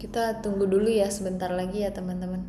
Kita tunggu dulu ya sebentar lagi ya teman-teman.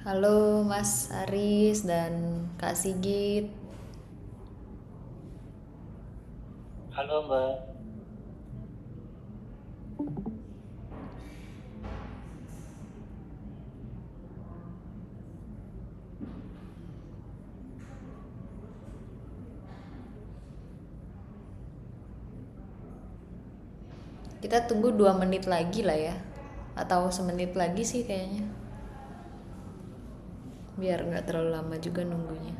Halo Mas Aris dan Kak Sigit. Halo Mbak. Kita tunggu 2 menit lagi lah ya. Atau semenit lagi sih kayaknya. Biar nggak terlalu lama juga nunggunya.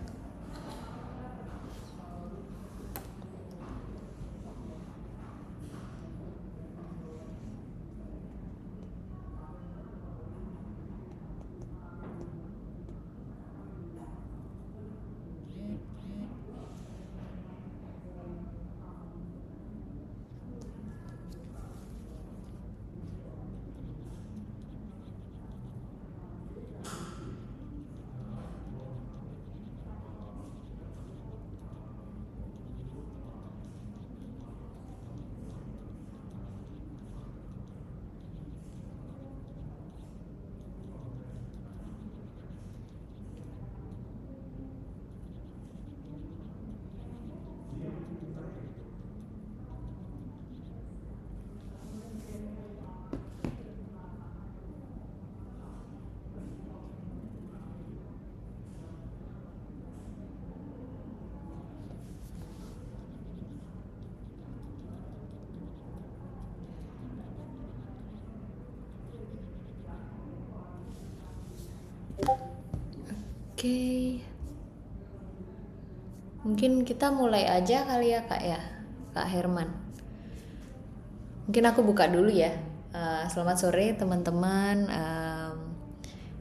Oke. Mungkin kita mulai aja kali ya Kak ya. Kak Herman. Mungkin aku buka dulu ya. Selamat sore teman-teman.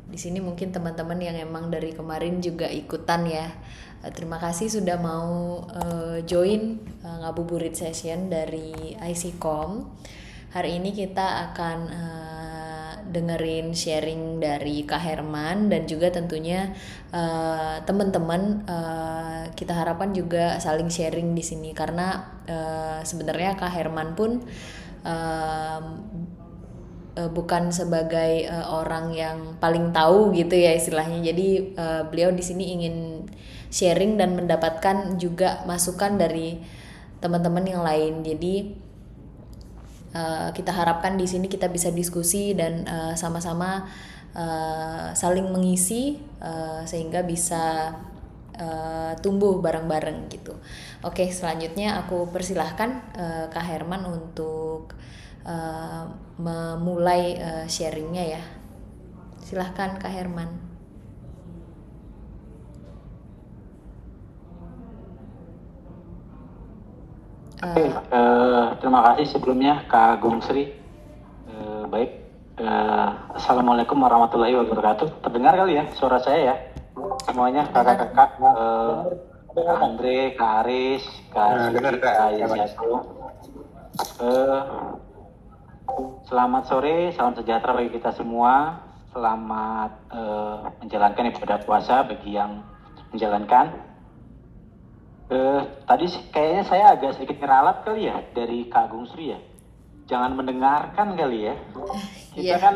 Di sini mungkin teman-teman yang emang dari kemarin juga ikutan ya. Terima kasih sudah mau join ngabuburit session dari ICCOM. Hari ini kita akan dengerin sharing dari Kak Herman dan juga tentunya teman-teman kita harapkan juga saling sharing di sini karena sebenarnya Kak Herman pun bukan sebagai orang yang paling tahu gitu ya istilahnya. Jadi beliau di sini ingin sharing dan mendapatkan juga masukan dari teman-teman yang lain. Jadi kita harapkan di sini kita bisa diskusi dan sama-sama saling mengisi sehingga bisa tumbuh bareng-bareng gitu. Oke, selanjutnya aku persilahkan Kak Herman untuk memulai sharingnya ya. Silahkan Kak Herman. Oke, terima kasih sebelumnya Kak Gung Sri. Baik, Assalamualaikum warahmatullahi wabarakatuh. Terdengar kali ya suara saya ya? Semuanya kakak-kakak, Kak Andre, Kak Aris, Kak Suci, Kak Yayato. Selamat sore, salam sejahtera bagi kita semua. Selamat menjalankan ibadah puasa bagi yang menjalankan. Tadi kayaknya saya agak sedikit ngeralat kali ya dari Kak Gung Sri ya. Jangan mendengarkan kali ya. Kita kan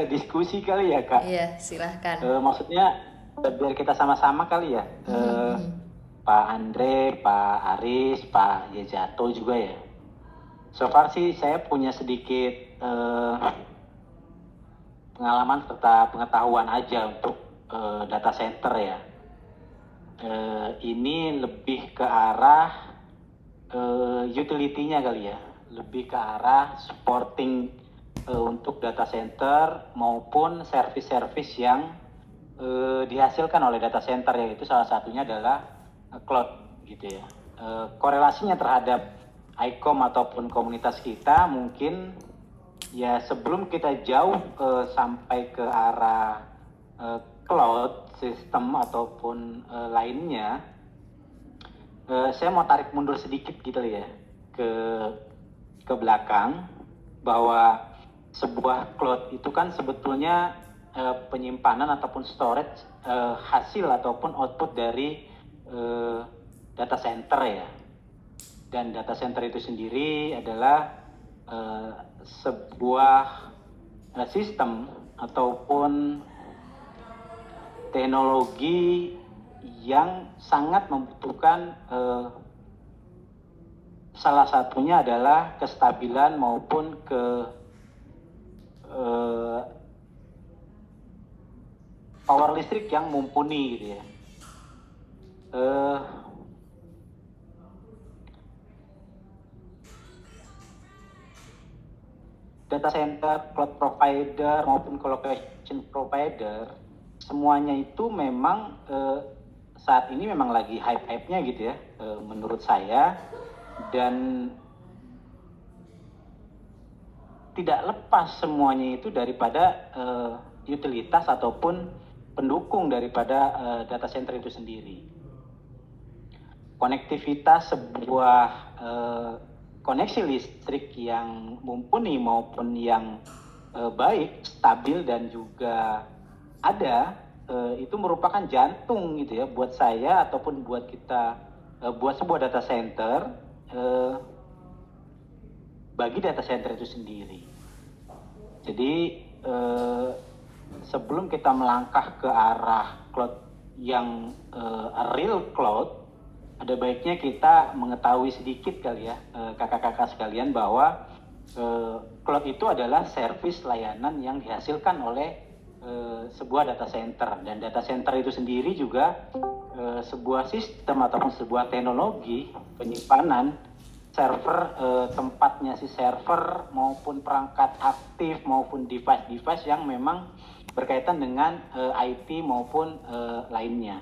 diskusi kali ya Kak. Iya, silahkan. Maksudnya biar kita sama-sama kali ya. Pak Andre, Pak Aris, Pak Yejato juga ya. So far sih saya punya sedikit pengalaman serta pengetahuan aja untuk data center ya. Ini lebih ke arah utility-nya kali ya, lebih ke arah supporting untuk data center maupun service-service yang dihasilkan oleh data center, yaitu salah satunya adalah cloud gitu ya. Korelasinya terhadap ICOM ataupun komunitas kita mungkin ya sebelum kita jauh sampai ke arah cloud sistem ataupun lainnya, saya mau tarik mundur sedikit gitu ya ke belakang, bahwa sebuah cloud itu kan sebetulnya penyimpanan ataupun storage hasil ataupun output dari data center ya. Dan data center itu sendiri adalah sebuah sistem ataupun teknologi yang sangat membutuhkan salah satunya adalah kestabilan maupun power listrik yang mumpuni gitu ya. Data center, cloud provider maupun colocation provider, semuanya itu memang saat ini memang lagi hype-hype-nya gitu ya, menurut saya, dan tidak lepas semuanya itu daripada utilitas ataupun pendukung daripada data center itu sendiri. Konektivitas sebuah koneksi listrik yang mumpuni maupun yang baik, stabil dan juga ada, itu merupakan jantung gitu ya buat saya ataupun buat kita, buat sebuah data center, bagi data center itu sendiri. Jadi sebelum kita melangkah ke arah cloud yang real cloud, ada baiknya kita mengetahui sedikit kali ya kakak-kakak sekalian, bahwa cloud itu adalah service layanan yang dihasilkan oleh sebuah data center, dan data center itu sendiri juga sebuah sistem ataupun sebuah teknologi penyimpanan server, tempatnya si server maupun perangkat aktif maupun device-device yang memang berkaitan dengan IT maupun lainnya.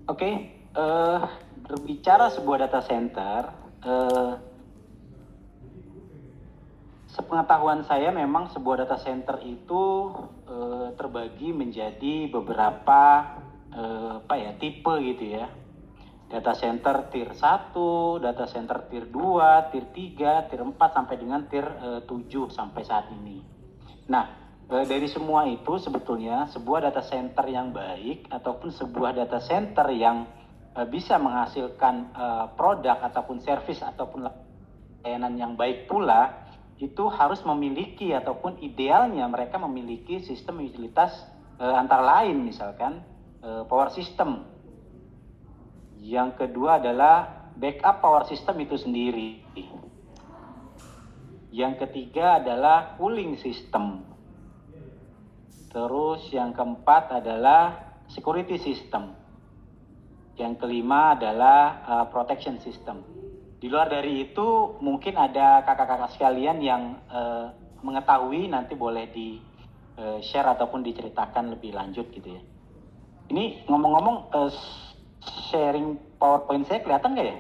Oke, berbicara sebuah data center, sepengetahuan saya memang sebuah data center itu terbagi menjadi beberapa tipe gitu ya. Data center tier 1, data center tier 2, tier 3, tier 4 sampai dengan tier 7 sampai saat ini. Nah, dari semua itu sebetulnya sebuah data center yang baik ataupun sebuah data center yang bisa menghasilkan produk ataupun service ataupun layanan yang baik pula, itu harus memiliki ataupun idealnya mereka memiliki sistem utilitas antara lain misalkan power system. Yang kedua adalah backup power system itu sendiri. Yang ketiga adalah cooling system. Terus yang keempat adalah security system. Yang kelima adalah protection system. Di luar dari itu mungkin ada kakak-kakak sekalian yang mengetahui, nanti boleh di share ataupun diceritakan lebih lanjut gitu ya. Ini ngomong-ngomong, sharing PowerPoint saya kelihatan nggak ya?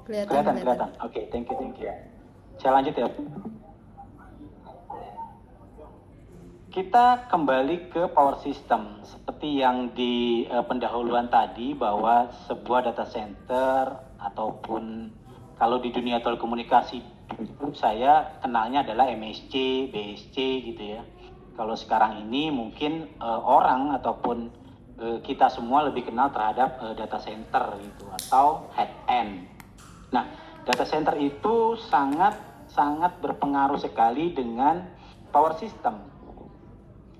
Kelihatan. Oke, thank you. Saya lanjut ya. Kita kembali ke power system. Seperti yang di pendahuluan tadi, bahwa sebuah data center ataupun kalau di dunia telekomunikasi saya kenalnya adalah MSC, BSC gitu ya. Kalau sekarang ini mungkin orang ataupun kita semua lebih kenal terhadap data center gitu atau head end. Nah, data center itu sangat berpengaruh sekali dengan power system.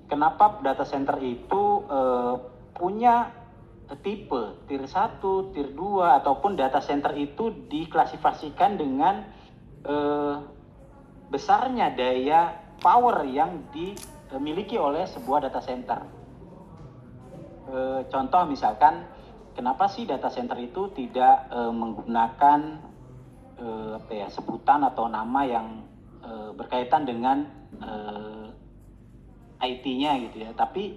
Kenapa data center itu punya tipe, tier 1, tier 2, ataupun data center itu diklasifikasikan dengan besarnya daya power yang dimiliki oleh sebuah data center. Contoh misalkan, kenapa sih data center itu tidak menggunakan sebutan atau nama yang berkaitan dengan IT-nya gitu ya. Tapi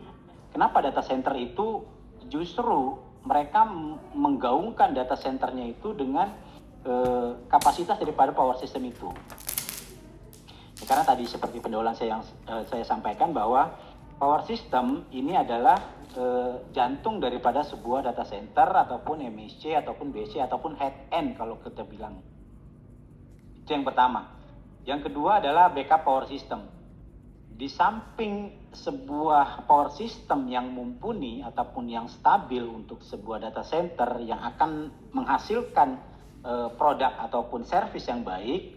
kenapa data center itu justru mereka menggaungkan data centernya itu dengan kapasitas daripada power system itu. Ya, karena tadi seperti pendahuluan yang saya sampaikan bahwa power system ini adalah jantung daripada sebuah data center ataupun MSC ataupun BC ataupun head end kalau kita bilang. Itu yang pertama. Yang kedua adalah backup power system. Di samping sebuah power system yang mumpuni ataupun yang stabil untuk sebuah data center yang akan menghasilkan produk ataupun service yang baik,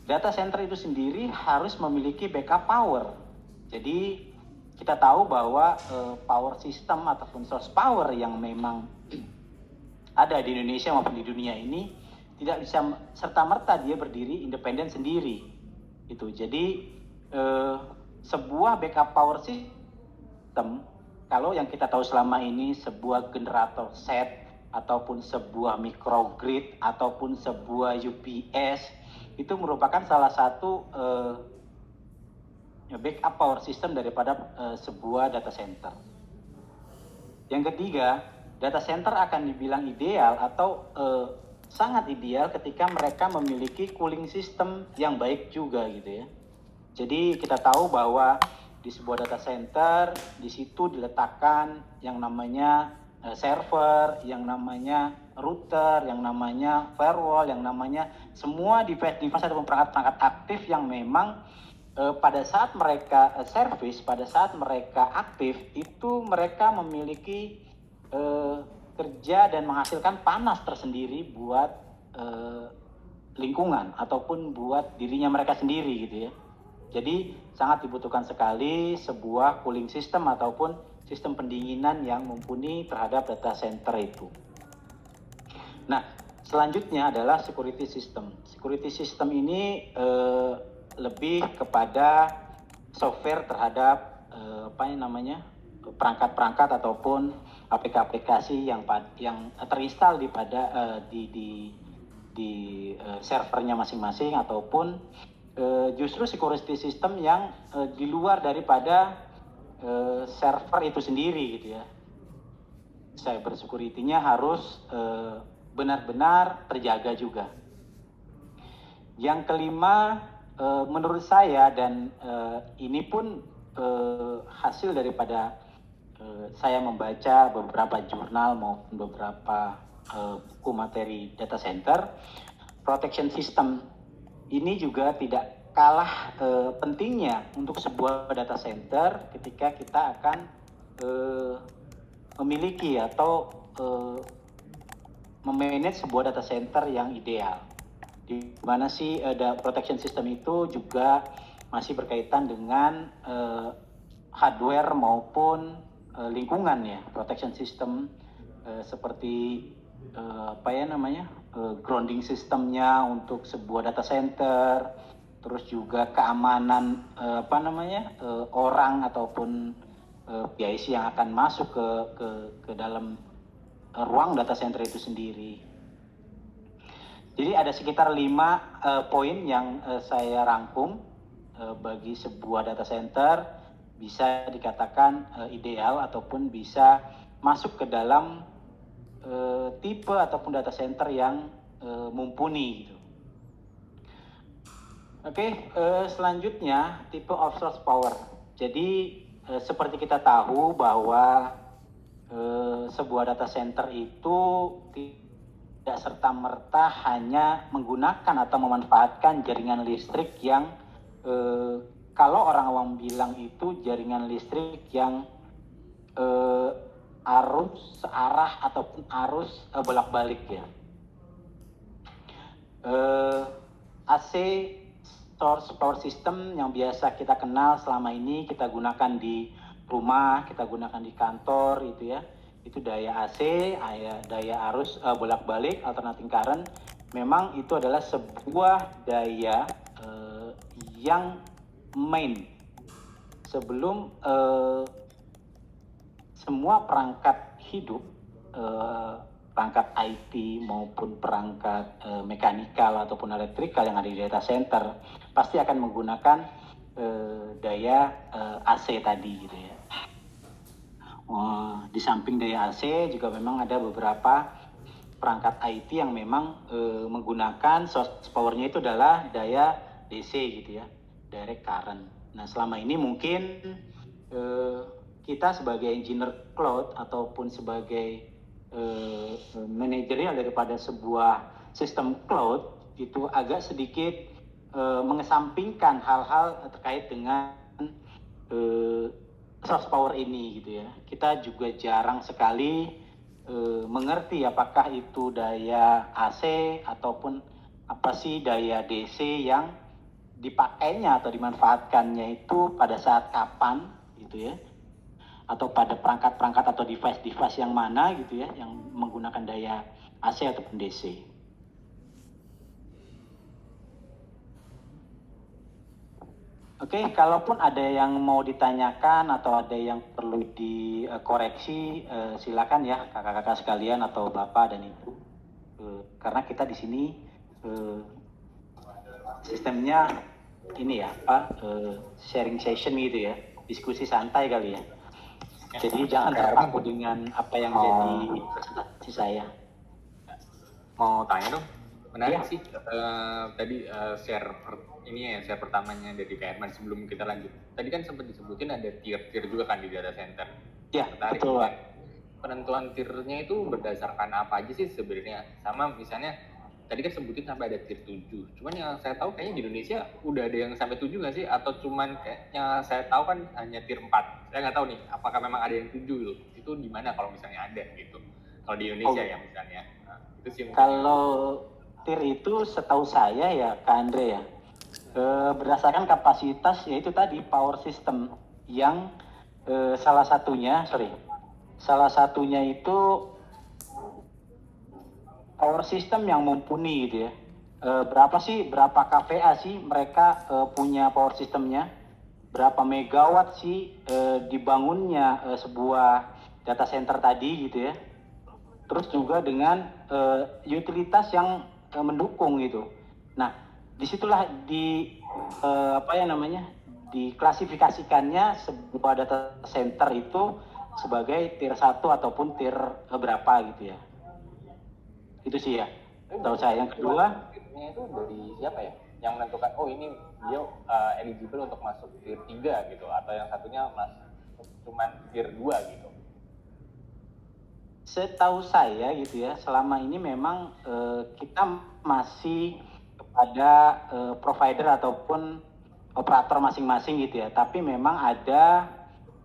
data center itu sendiri harus memiliki backup power. Jadi kita tahu bahwa power system ataupun source power yang memang ada di Indonesia maupun di dunia ini tidak bisa serta-merta dia berdiri independen sendiri. Itu. Jadi sebuah backup power system, kalau yang kita tahu selama ini sebuah generator set ataupun sebuah microgrid ataupun sebuah UPS, itu merupakan salah satu backup power system daripada sebuah data center. Yang ketiga, data center akan dibilang ideal atau sangat ideal ketika mereka memiliki cooling system yang baik juga gitu ya. Jadi kita tahu bahwa di sebuah data center, di situ diletakkan yang namanya server, yang namanya router, yang namanya firewall, yang namanya semua device ataupun perangkat-perangkat aktif yang memang pada saat mereka service, pada saat mereka aktif, itu mereka memiliki kerja dan menghasilkan panas tersendiri buat lingkungan ataupun buat dirinya mereka sendiri gitu ya. Jadi sangat dibutuhkan sekali sebuah cooling system ataupun sistem pendinginan yang mumpuni terhadap data center itu. Nah, selanjutnya adalah security system. Security system ini lebih kepada software terhadap perangkat-perangkat ataupun aplikasi-aplikasi yang terinstal di servernya masing-masing ataupun justru security system yang di luar daripada server itu sendiri gitu ya. Cyber security-nya harus benar-benar terjaga juga. Yang kelima, menurut saya dan ini pun hasil daripada saya membaca beberapa jurnal maupun beberapa buku materi data center, protection system ini juga tidak kalah pentingnya untuk sebuah data center ketika kita akan memiliki atau memanage sebuah data center yang ideal. Di mana sih protection system itu juga masih berkaitan dengan hardware maupun lingkungan ya. Protection system seperti grounding sistemnya untuk sebuah data center, terus juga keamanan orang ataupun PIC yang akan masuk ke dalam ruang data center itu sendiri. Jadi ada sekitar 5 poin yang saya rangkum bagi sebuah data center bisa dikatakan ideal ataupun bisa masuk ke dalam tipe ataupun data center yang mumpuni gitu. Oke, selanjutnya tipe of source power. Jadi seperti kita tahu bahwa sebuah data center itu tidak serta-merta hanya menggunakan atau memanfaatkan jaringan listrik yang kalau orang awam bilang itu jaringan listrik yang arus searah ataupun arus bolak-balik ya. AC source power system yang biasa kita kenal selama ini kita gunakan di rumah, kita gunakan di kantor gitu ya. itu daya AC, daya arus bolak-balik, alternating current, memang itu adalah sebuah daya yang main sebelum semua perangkat hidup, perangkat IT maupun perangkat mekanikal ataupun elektrikal yang ada di data center pasti akan menggunakan daya AC tadi gitu ya. Di samping daya AC juga memang ada beberapa perangkat IT yang memang menggunakan source powernya itu adalah daya DC gitu ya, direct current. Nah selama ini mungkin kita sebagai engineer cloud ataupun sebagai manajerial daripada sebuah sistem cloud itu agak sedikit mengesampingkan hal-hal terkait dengan source power ini gitu ya. Kita juga jarang sekali mengerti apakah itu daya AC ataupun apa sih daya DC yang dipakainya atau dimanfaatkannya itu pada saat kapan gitu ya, atau pada perangkat-perangkat atau device-device yang mana gitu ya yang menggunakan daya AC ataupun DC. Oke, kalaupun ada yang mau ditanyakan atau ada yang perlu dikoreksi, silakan ya kakak-kakak sekalian atau bapak dan ibu, karena kita di sini sistemnya ini ya sharing session gitu ya, diskusi santai kali ya. Jadi jangan terpaku dengan apa yang jadi presentasi saya. Mau tanya dong, menarik sih tadi share pertamanya dari Kak Herman sebelum kita lanjut. Tadi kan sempat disebutin ada tier-tier juga kan di data center. Ya, menarik, betul Pak. Penentuan tiernya itu berdasarkan apa aja sih sebenarnya? Sama misalnya tadi kan sebutin sampai ada tier 7. Cuman yang saya tahu kayaknya di Indonesia udah ada yang sampai 7 nggak sih? Atau cuman kayaknya saya tahu kan hanya tier 4. Saya nggak tahu nih apakah memang ada yang 7 loh. Itu di mana kalau misalnya ada gitu. Kalau di Indonesia ya misalnya. Nah, itu sih kalau tier itu setahu saya ya Kak Andre ya, berdasarkan kapasitas yaitu tadi power system yang salah satunya itu power system yang mumpuni gitu ya. Berapa kVA sih mereka punya power systemnya, berapa megawatt sih dibangunnya sebuah data center tadi gitu ya. Terus juga dengan utilitas yang mendukung gitu. Nah, disitulah diklasifikasikannya sebuah data center itu sebagai tier 1 ataupun tier berapa gitu ya. Itu sih ya. Tahu saya. Yang kedua, itu dari siapa ya? Yang menentukan ini dia eligible untuk masuk tier 3 gitu, atau yang satunya cuma tier 2 gitu. Setahu saya gitu ya, selama ini memang kita masih kepada provider ataupun operator masing-masing gitu ya. Tapi memang ada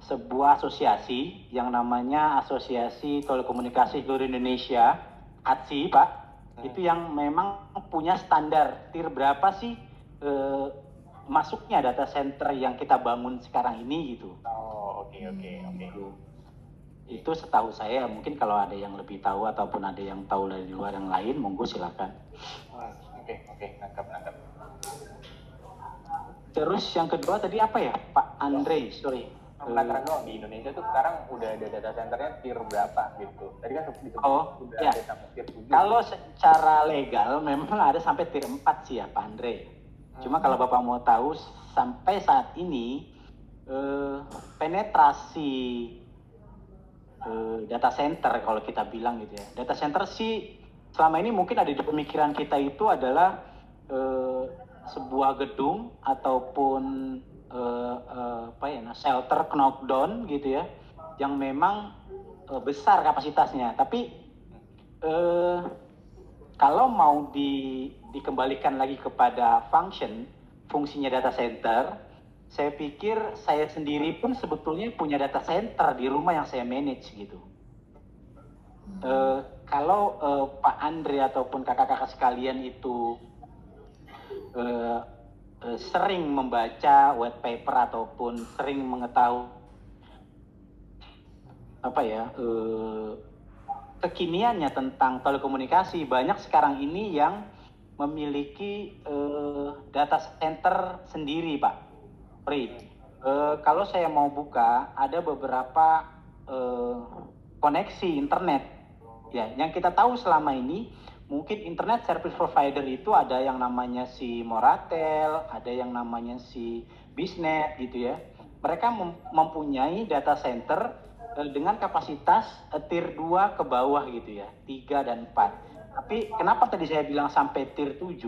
sebuah asosiasi yang namanya Asosiasi Telekomunikasi Seluruh Indonesia, ATSI Pak. Itu yang memang punya standar tier berapa sih masuknya data center yang kita bangun sekarang ini gitu. Oh, oke. Itu setahu saya, mungkin kalau ada yang lebih tahu ataupun ada yang tahu dari luar yang lain, monggo silakan. Oke, nangkap. Terus yang kedua tadi apa ya, Pak Andre? Sorry. Penasaran doang, di Indonesia tuh sekarang udah ada data centernya tier berapa gitu. Tadi kan disebut udah ya. Ada sampai tier 7. Kalau secara legal memang ada sampai tier 4 sih ya, Pak Andre. Cuma kalau Bapak mau tahu, sampai saat ini penetrasi data center kalau kita bilang gitu ya. Data center sih selama ini mungkin ada di pemikiran kita itu adalah sebuah gedung ataupun shelter knockdown gitu ya, yang memang besar kapasitasnya. Tapi kalau mau dikembalikan lagi kepada fungsinya data center, saya pikir saya sendiri pun sebetulnya punya data center di rumah yang saya manage gitu. Kalau Pak Andre ataupun kakak-kakak sekalian itu sering membaca white paper ataupun sering mengetahui kekiniannya tentang telekomunikasi. Banyak sekarang ini yang memiliki data center sendiri, Pak Pri. Kalau saya mau buka, ada beberapa koneksi internet ya, yang kita tahu selama ini mungkin internet service provider itu ada yang namanya si Moratel, ada yang namanya si Biznet gitu ya. Mereka mempunyai data center dengan kapasitas tier 2 ke bawah gitu ya, 3 dan 4. Tapi kenapa tadi saya bilang sampai tier 7?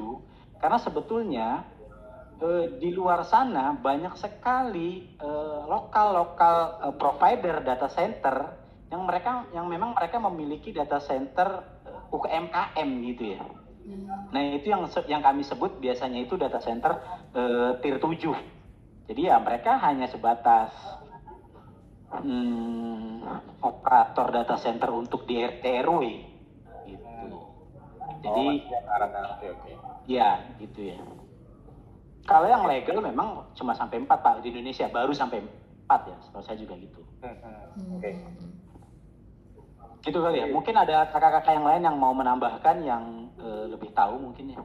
Karena sebetulnya di luar sana banyak sekali lokal provider data center yang memang mereka memiliki data center UMKM gitu ya. Nah, itu yang kami sebut biasanya itu data center tier 7. Jadi ya mereka hanya sebatas operator data center untuk di RT RW gitu. Jadi ya gitu ya. Kalau yang legal memang cuma sampai 4 Pak di Indonesia, baru sampai 4 ya, setahu saya juga gitu. Oke. Gitu kali ya. Mungkin ada kakak-kakak yang lain yang mau menambahkan yang lebih tahu mungkin ya.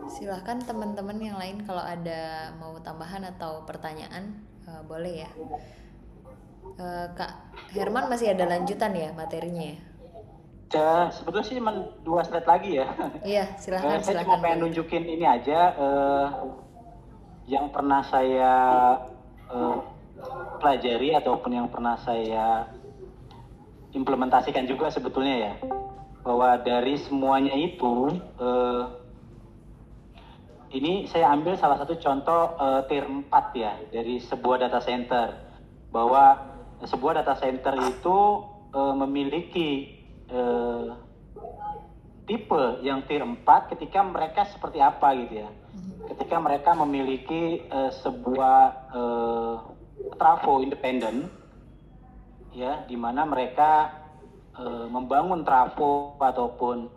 Silahkan teman-teman yang lain kalau ada mau tambahan atau pertanyaan, boleh ya. Kak Herman masih ada lanjutan ya materinya ya? Sebetulnya sih cuma 2 slide lagi ya. Iya, silahkan. Saya cuma pengen nunjukin ini aja yang pernah saya pelajari ataupun yang pernah saya implementasikan juga sebetulnya ya, bahwa dari semuanya itu ini saya ambil salah satu contoh tier 4 ya dari sebuah data center, bahwa sebuah data center itu memiliki tipe yang tier 4 ketika mereka seperti apa gitu ya. Ketika mereka memiliki sebuah trafo independen ya, di mana mereka membangun trafo ataupun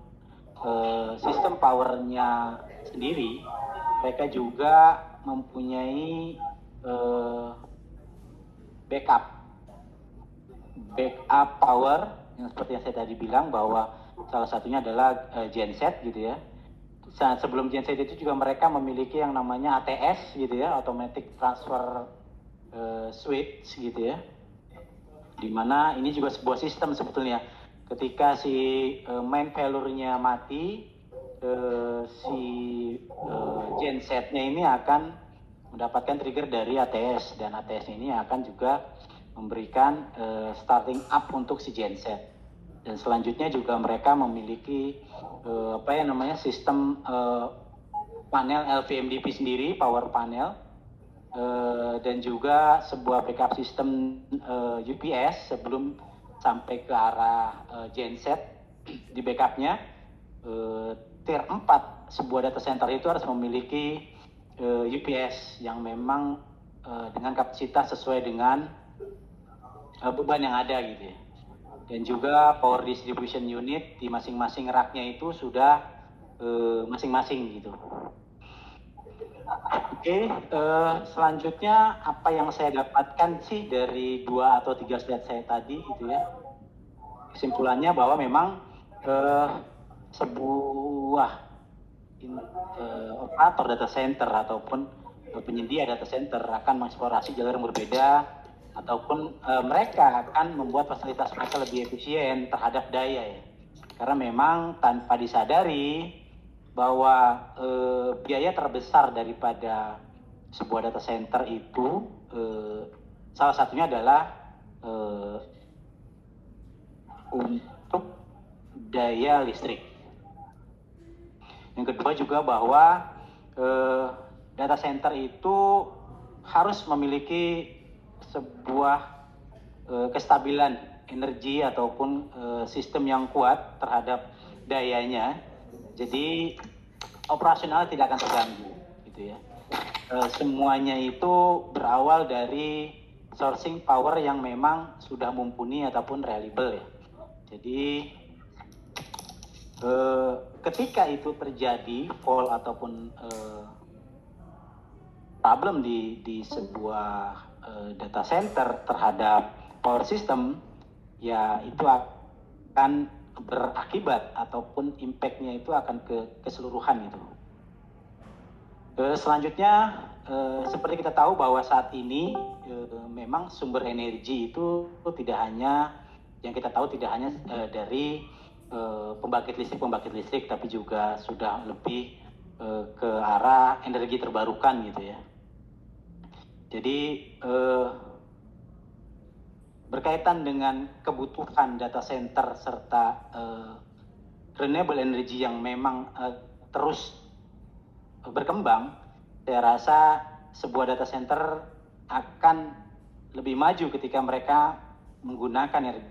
sistem powernya sendiri. Mereka juga mempunyai backup power yang seperti yang saya tadi bilang, bahwa salah satunya adalah genset gitu ya. Sebelum genset itu juga mereka memiliki yang namanya ATS gitu ya, automatic transfer switch gitu ya, dimana ini juga sebuah sistem sebetulnya. Ketika si main failure-nya mati, si gensetnya ini akan mendapatkan trigger dari ATS, dan ATS ini akan juga memberikan starting up untuk si genset. Dan selanjutnya juga mereka memiliki sistem panel LVMDP sendiri, power panel, dan juga sebuah backup sistem UPS sebelum sampai ke arah genset di backupnya. Tier 4 sebuah data center itu harus memiliki UPS yang memang dengan kapasitas sesuai dengan beban yang ada gitu ya. Dan juga power distribution unit di masing-masing racknya itu sudah masing-masing gitu. Oke, selanjutnya apa yang saya dapatkan sih dari 2 atau 3 slide saya tadi gitu ya. Kesimpulannya bahwa memang sebuah operator data center ataupun penyedia data center akan mengeksplorasi jalur yang berbeda, ataupun mereka akan membuat fasilitas mereka lebih efisien terhadap daya ya. Karena memang tanpa disadari bahwa biaya terbesar daripada sebuah data center itu salah satunya adalah untuk daya listrik. Yang kedua juga bahwa data center itu harus memiliki sebuah kestabilan energi ataupun sistem yang kuat terhadap dayanya. Jadi operasional tidak akan terganggu gitu ya. Semuanya itu berawal dari sourcing power yang memang sudah mumpuni ataupun reliable ya. Jadi ketika itu terjadi fall ataupun problem di sebuah data center terhadap power system, ya itu akan berakibat ataupun impact-nya itu akan ke keseluruhan gitu. Selanjutnya, seperti kita tahu bahwa saat ini memang sumber energi itu tidak hanya, yang kita tahu tidak hanya dari pembangkit listrik, tapi juga sudah lebih ke arah energi terbarukan gitu ya. Jadi berkaitan dengan kebutuhan data center serta renewable energy yang memang terus berkembang, saya rasa sebuah data center akan lebih maju ketika mereka menggunakan energi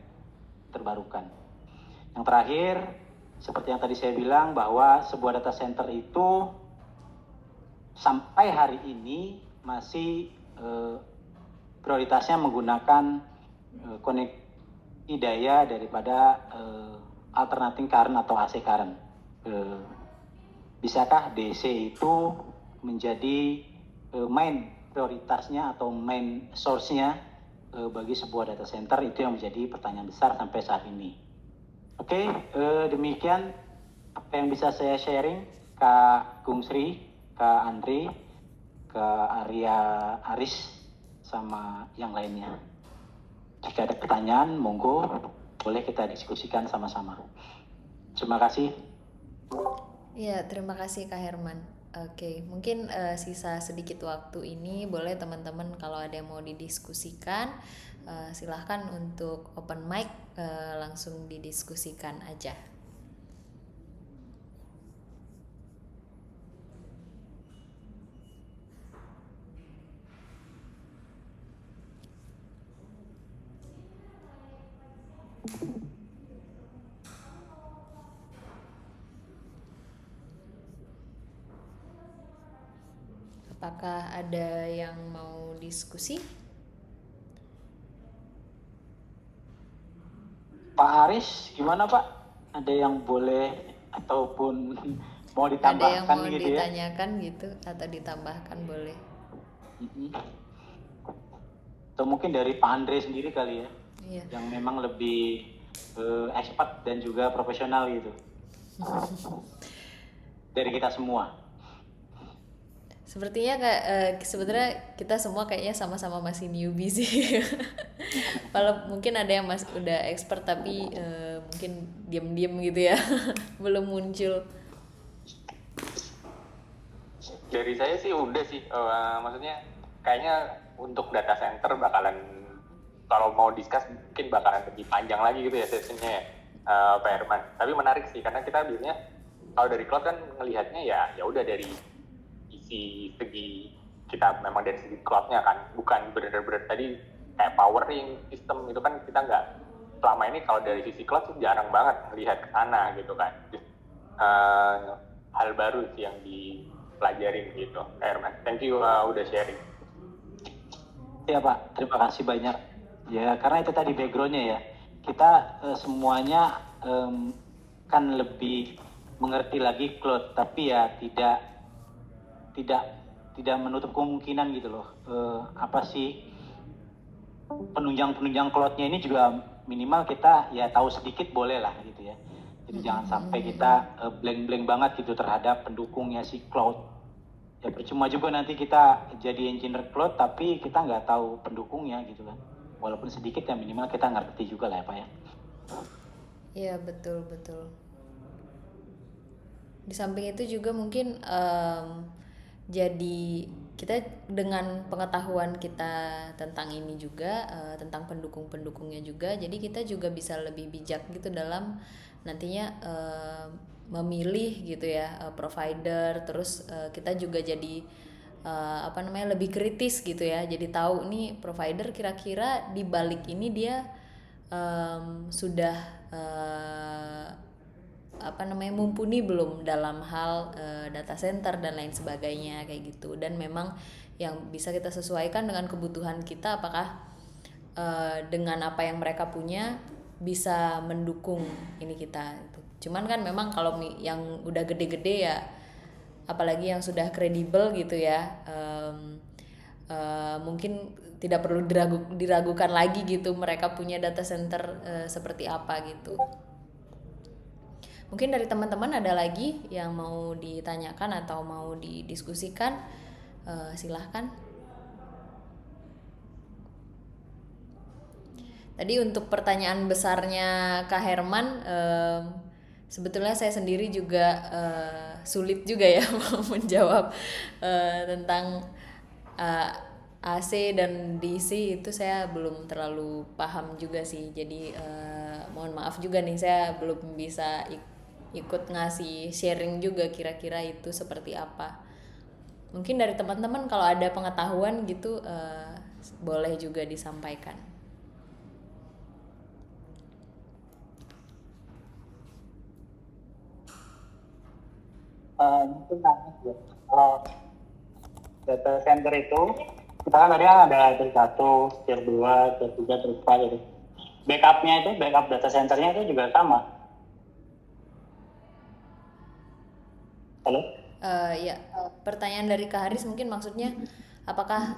terbarukan. Yang terakhir, seperti yang tadi saya bilang, bahwa sebuah data center itu sampai hari ini masih prioritasnya menggunakan koneksi daya daripada alternating current atau AC current. Bisakah DC itu menjadi main prioritasnya atau main source-nya bagi sebuah data center? Itu yang menjadi pertanyaan besar sampai saat ini. Oke, demikian apa yang bisa saya sharing, Kak Gung Sri, Kak Andri, Kak Arya Aris, sama yang lainnya. Jika ada pertanyaan, monggo boleh kita diskusikan sama-sama. Terima kasih. Ya, terima kasih Kak Herman. Oke, mungkin sisa sedikit waktu ini boleh teman-teman kalau ada yang mau didiskusikan, silahkan untuk open mic, langsung didiskusikan aja. Apakah ada yang mau diskusi? Pak Aris, gimana Pak? Ada yang boleh ataupun mau ditambahkan ada yang mau gitu ditanyakan ya? Gitu atau ditambahkan boleh. Atau mungkin dari Pak Andre sendiri kali ya, Iya. yang memang lebih expert dan juga profesional gitu. Dari kita semua. Sepertinya sebenarnya kita semua kayaknya sama-sama masih newbie sih. Kalau mungkin ada yang udah expert tapi mungkin diam-diam gitu ya, belum muncul. Dari saya sih udah sih, maksudnya kayaknya untuk data center bakalan, kalau mau discuss mungkin bakalan lebih panjang lagi gitu ya sessionnya ya, Pak Herman. Tapi menarik sih karena kita biasanya kalau dari cloud kan ngelihatnya ya udah dari segi kita memang dari segi cloud-nya kan, bukan benar-benar tadi kayak powering system itu kan kita nggak, selama ini kalau dari sisi cloud sih jarang banget melihat ke sana gitu kan. Hal baru sih yang dipelajarin gitu, Herman. Thank you udah sharing. Ya Pak, terima kasih banyak. Ya karena itu tadi background-nya ya, kita semuanya kan lebih mengerti lagi cloud, tapi ya tidak menutup kemungkinan gitu loh. Apa sih penunjang cloud-nya ini juga minimal kita ya tahu sedikit boleh lah gitu ya. Jadi jangan sampai kita blank banget gitu terhadap pendukungnya si cloud. Ya percuma juga nanti kita jadi engineer cloud tapi kita nggak tahu pendukungnya gitu kan. Walaupun sedikit ya minimal kita ngerti juga lah ya Pak ya. Iya betul. Di samping itu juga mungkin jadi kita dengan pengetahuan kita tentang ini juga, tentang pendukungnya juga, jadi kita juga bisa lebih bijak gitu dalam nantinya memilih gitu ya provider. Terus kita juga jadi lebih kritis gitu ya, jadi tahu nih provider kira-kira di balik ini dia sudah mumpuni belum dalam hal data center dan lain sebagainya kayak gitu. Dan memang yang bisa kita sesuaikan dengan kebutuhan kita, apakah dengan apa yang mereka punya bisa mendukung ini kita itu. Cuman kan memang kalau yang udah gede-gede ya, apalagi yang sudah kredibel gitu ya, mungkin tidak perlu diragukan lagi gitu mereka punya data center seperti apa gitu. Mungkin dari teman-teman ada lagi yang mau ditanyakan atau mau didiskusikan, silahkan. Tadi untuk pertanyaan besarnya Kak Herman, sebetulnya saya sendiri juga sulit juga ya mau menjawab tentang AC dan DC, itu saya belum terlalu paham juga sih. Jadi mohon maaf juga nih, saya belum bisa ikut ngasih sharing juga kira-kira itu seperti apa. Mungkin dari teman-teman kalau ada pengetahuan gitu boleh juga disampaikan. Mungkin nanti ya, kalau data center itu, misalkan tadi kan ada tier 1, tier 2, tier 3, tier 4 gitu. Backupnya itu, backup data centernya itu juga sama. Halo? Ya, pertanyaan dari Kak Haris mungkin maksudnya apakah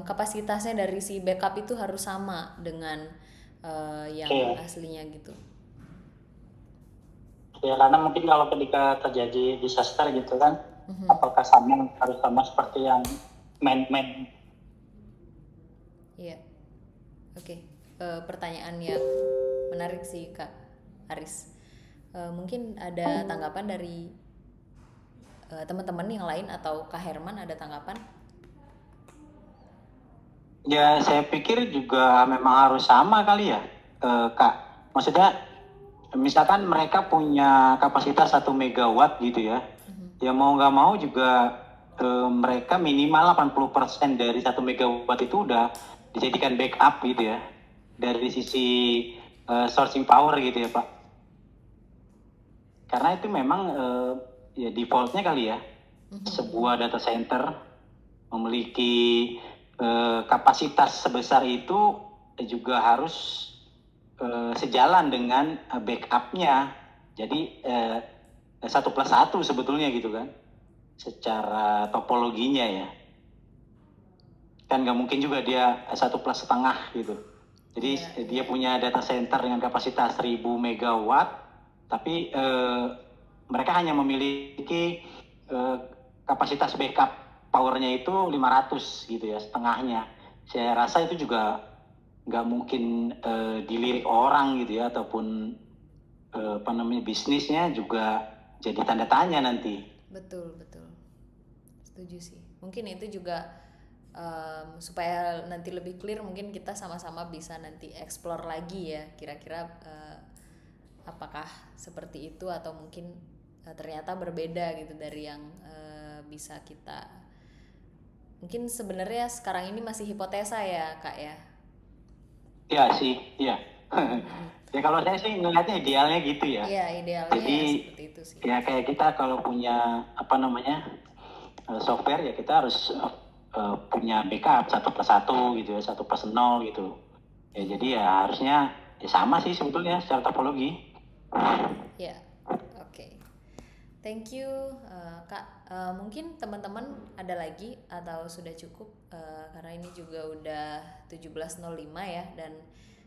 kapasitasnya dari si backup itu harus sama dengan yang aslinya gitu? Ya, karena mungkin kalau ketika terjadi disaster gitu kan, apakah harus sama seperti yang main. Iya, oke. Pertanyaan yang menarik sih Kak Haris. Mungkin ada tanggapan dari teman-teman yang lain atau Kak Herman ada tanggapan? Ya, saya pikir juga memang harus sama kali ya, Kak. Maksudnya, misalkan mereka punya kapasitas 1 megawatt gitu ya, ya mau nggak mau juga mereka minimal 80% dari 1 megawatt itu udah dijadikan backup gitu ya, dari sisi sourcing power gitu ya Pak. Karena itu memang ya defaultnya kali ya, sebuah data center memiliki kapasitas sebesar itu juga harus sejalan dengan backupnya. Jadi 1+1 sebetulnya gitu kan, secara topologinya ya. Kan nggak mungkin juga dia 1+setengah gitu. Jadi dia punya data center dengan kapasitas 1000 megawatt, tapi mereka hanya memiliki kapasitas backup powernya itu 500 gitu ya, setengahnya. Saya rasa itu juga nggak mungkin dilirik orang gitu ya, ataupun bisnisnya juga jadi tanda tanya nanti. Betul, setuju sih. Mungkin itu juga supaya nanti lebih clear, mungkin kita sama-sama bisa nanti explore lagi ya, kira-kira apakah seperti itu atau mungkin ternyata berbeda gitu dari yang bisa kita. Mungkin sebenarnya sekarang ini masih hipotesa ya Kak ya. Iya sih, iya. Ya kalau saya sih ngelihatnya idealnya gitu ya. Iya, idealnya jadi, ya seperti itu sih. Ya kayak kita kalau punya software ya kita harus punya backup 1+1 gitu ya, 1+0 gitu. Ya jadi ya harusnya ya sama sih sebetulnya secara topologi. Ya, oke. Thank you Kak. Mungkin teman-teman ada lagi atau sudah cukup, karena ini juga udah 17.05 ya, dan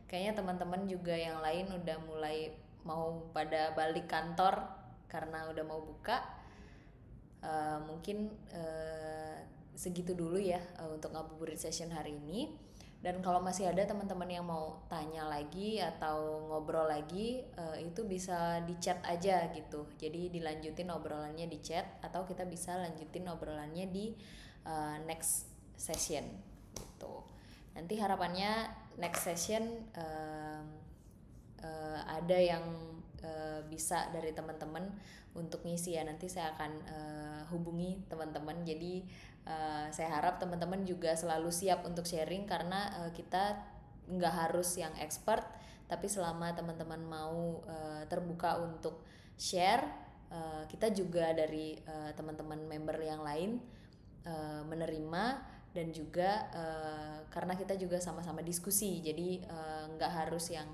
kayaknya teman-teman juga yang lain udah mulai mau pada balik kantor karena udah mau buka. Mungkin segitu dulu ya untuk ngabuburit session hari ini. Dan kalau masih ada teman-teman yang mau tanya lagi atau ngobrol lagi, itu bisa di chat aja gitu. Jadi dilanjutin obrolannya di chat, atau kita bisa lanjutin obrolannya di next session gitu. Nanti harapannya next session ada yang bisa dari teman-teman untuk ngisi ya. Nanti saya akan hubungi teman-teman. Jadi saya harap teman-teman juga selalu siap untuk sharing, karena kita nggak harus yang expert, tapi selama teman-teman mau terbuka untuk share, kita juga dari teman-teman member yang lain menerima, dan juga karena kita juga sama-sama diskusi, jadi nggak harus yang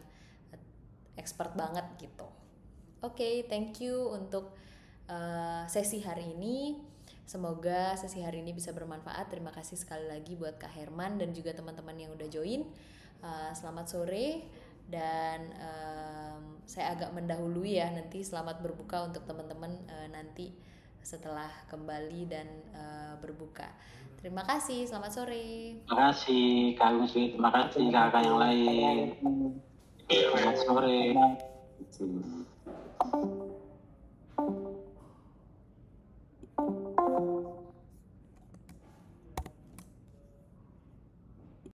expert banget gitu. Oke, thank you untuk sesi hari ini. Semoga sesi hari ini bisa bermanfaat. Terima kasih sekali lagi buat Kak Herman dan juga teman-teman yang udah join. Selamat sore dan saya agak mendahului ya, nanti selamat berbuka untuk teman-teman nanti setelah kembali dan berbuka. Terima kasih, selamat sore. Terima kasih Kak Gusri, terima kasih kakak yang lain. Selamat sore.